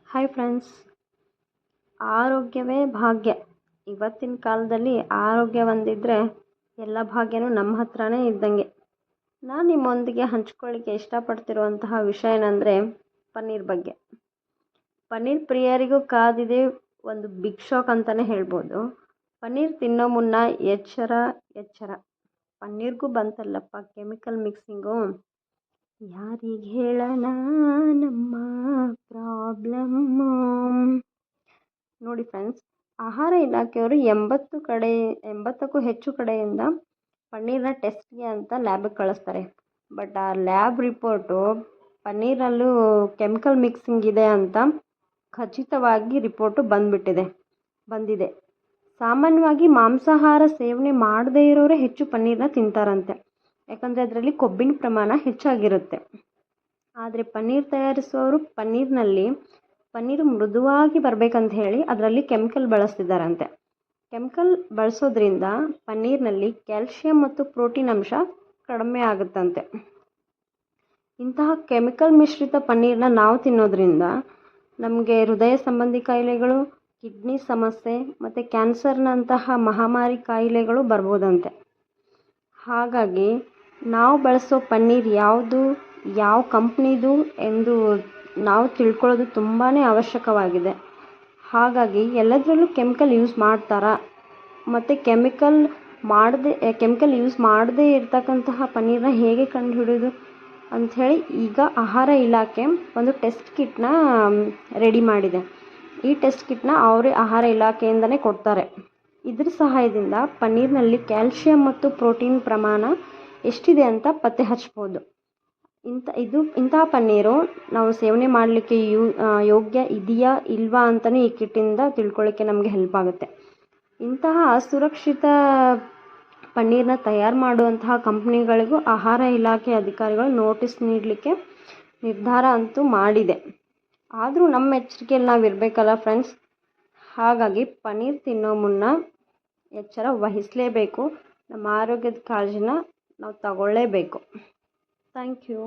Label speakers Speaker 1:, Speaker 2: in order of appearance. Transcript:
Speaker 1: Hi friends, ಆರೋಗ್ಯವೇ ಭಾಗ್ಯ. ಇವತ್ತಿನ ಕಾಲದಲ್ಲಿ ಆರೋಗ್ಯ ಒಂದಿದ್ದರೆ ಎಲ್ಲ ಭಾಗ್ಯನೂ ನಮ್ಮ ಹತ್ರನೇ ಇದ್ದಂಗೆ. ನಾನು ನಿಮ್ಮೊಂದಿಗೆ ಹಂಚ್ಕೊಳ್ಳಿಕ್ಕೆ ಇಷ್ಟಪಡ್ತಿರುವಂತಹ ವಿಷಯ ಏನಂದರೆ ಪನ್ನೀರ್ ಬಗ್ಗೆ. ಪನ್ನೀರ್ ಪ್ರಿಯರಿಗೂ ಕಾದಿದೆ ಒಂದು ಬಿಗ್ ಶಾಕ್ ಅಂತಲೇ ಹೇಳ್ಬೋದು. ಪನ್ನೀರ್ ತಿನ್ನೋ ಮುನ್ನ ಎಚ್ಚರ. ಪನ್ನೀರ್ಗೂ ಬಂತಲ್ಲಪ್ಪ ಕೆಮಿಕಲ್ ಮಿಕ್ಸಿಂಗು. ಯಾರಿಗೆ ಹೇಳೋಣ ನಮ್ಮ ಪ್ರಾಬ್ಲಮ್ಮು. ನೋಡಿ ಫ್ರೆಂಡ್ಸ್, ಆಹಾರ ಇಲಾಖೆಯವರು 80ಕ್ಕೂ ಹೆಚ್ಚು ಕಡೆಯಿಂದ ಪನ್ನೀರ್ನ ಟೆಸ್ಟ್ಗೆ ಅಂತ ಲ್ಯಾಬಿಗೆ ಕಳಿಸ್ತಾರೆ. ಬಟ್ ಆ ಲ್ಯಾಬ್ ರಿಪೋರ್ಟು ಪನ್ನೀರಲ್ಲೂ ಕೆಮಿಕಲ್ ಮಿಕ್ಸಿಂಗ್ ಇದೆ ಅಂತ ಖಚಿತವಾಗಿ ರಿಪೋರ್ಟು ಬಂದಿದೆ. ಸಾಮಾನ್ಯವಾಗಿ ಮಾಂಸಾಹಾರ ಸೇವನೆ ಮಾಡದೇ ಇರೋರೇ ಹೆಚ್ಚು ಪನ್ನೀರ್ನ ತಿಂತಾರಂತೆ, ಯಾಕಂದರೆ ಅದರಲ್ಲಿ ಕೊಬ್ಬಿನ ಪ್ರಮಾಣ ಹೆಚ್ಚಾಗಿರುತ್ತೆ. ಆದರೆ ಪನ್ನೀರ್ ತಯಾರಿಸುವವರು ಪನ್ನೀರು ಮೃದುವಾಗಿ ಬರಬೇಕಂತ ಹೇಳಿ ಅದರಲ್ಲಿ ಕೆಮಿಕಲ್ ಬಳಸ್ತಿದ್ದಾರಂತೆ. ಕೆಮಿಕಲ್ ಬಳಸೋದ್ರಿಂದ ಪನ್ನೀರ್ನಲ್ಲಿ ಕ್ಯಾಲ್ಶಿಯಂ ಮತ್ತು ಪ್ರೋಟೀನ್ ಅಂಶ ಕಡಿಮೆ ಆಗುತ್ತಂತೆ. ಇಂತಹ ಕೆಮಿಕಲ್ ಮಿಶ್ರಿತ ಪನ್ನೀರ್ನ ನಾವು ತಿನ್ನೋದ್ರಿಂದ ನಮಗೆ ಹೃದಯ ಸಂಬಂಧಿ ಕಾಯಿಲೆಗಳು, ಕಿಡ್ನಿ ಸಮಸ್ಯೆ ಮತ್ತು ಕ್ಯಾನ್ಸರ್ನಂತಹ ಮಹಾಮಾರಿ ಕಾಯಿಲೆಗಳು ಬರ್ಬೋದಂತೆ. ಹಾಗಾಗಿ ನಾವು ಬಳಸೋ ಪನ್ನೀರ್ ಯಾವುದು, ಯಾವ ಕಂಪ್ನಿದು ಎಂದು ನಾವು ತಿಳ್ಕೊಳ್ಳೋದು ತುಂಬಾ ಅವಶ್ಯಕವಾಗಿದೆ. ಹಾಗಾಗಿ ಎಲ್ಲದರಲ್ಲೂ ಕೆಮಿಕಲ್ ಯೂಸ್ ಮಾಡ್ತಾರಾ ಮತ್ತು ಕೆಮಿಕಲ್ ಯೂಸ್ ಮಾಡದೇ ಇರ್ತಕ್ಕಂತಹ ಪನ್ನೀರನ್ನ ಹೇಗೆ ಕಂಡುಹಿಡಿಯೋದು ಅಂಥೇಳಿ ಈಗ ಆಹಾರ ಇಲಾಖೆ ಒಂದು ಟೆಸ್ಟ್ ಕಿಟ್ನ ರೆಡಿ ಮಾಡಿದೆ. ಈ ಟೆಸ್ಟ್ ಕಿಟ್ನ ಅವರೇ ಆಹಾರ ಇಲಾಖೆಯಿಂದನೇ ಕೊಡ್ತಾರೆ. ಇದ್ರ ಸಹಾಯದಿಂದ ಪನ್ನೀರ್ನಲ್ಲಿ ಕ್ಯಾಲ್ಶಿಯಂ ಮತ್ತು ಪ್ರೋಟೀನ್ ಪ್ರಮಾಣ ಎಷ್ಟಿದೆ ಅಂತ ಪತ್ತೆ ಹಚ್ಬೋದು. ಇಂತಹ ಪನ್ನೀರು ನಾವು ಸೇವನೆ ಮಾಡಲಿಕ್ಕೆ ಯೋಗ್ಯ ಇದೆಯಾ ಇಲ್ವಾ ಅಂತಲೇ ಈ ಕಿಟ್ಟಿಂದ ತಿಳ್ಕೊಳ್ಳಿಕ್ಕೆ ನಮಗೆ ಹೆಲ್ಪ್ ಆಗುತ್ತೆ. ಇಂತಹ ಅಸುರಕ್ಷಿತ ಪನ್ನೀರನ್ನ ತಯಾರು ಮಾಡುವಂತಹ ಕಂಪ್ನಿಗಳಿಗೂ ಆಹಾರ ಇಲಾಖೆ ಅಧಿಕಾರಿಗಳು ನೋಟಿಸ್ ನೀಡಲಿಕ್ಕೆ ನಿರ್ಧಾರ ಅಂತೂ ಮಾಡಿದೆ. ಆದರೂ ನಮ್ಮ ಎಚ್ಚರಿಕೆಯಲ್ಲಿ ನಾವು ಇರಬೇಕಲ್ಲ ಫ್ರೆಂಡ್ಸ್. ಹಾಗಾಗಿ ಪನ್ನೀರ್ ತಿನ್ನೋ ಮುನ್ನ ಎಚ್ಚರ ವಹಿಸಲೇಬೇಕು. ನಮ್ಮ ಆರೋಗ್ಯದ ಕಾಳಜಿನ ನಾವು ತಗೊಳ್ಳೇಬೇಕು. Thank you.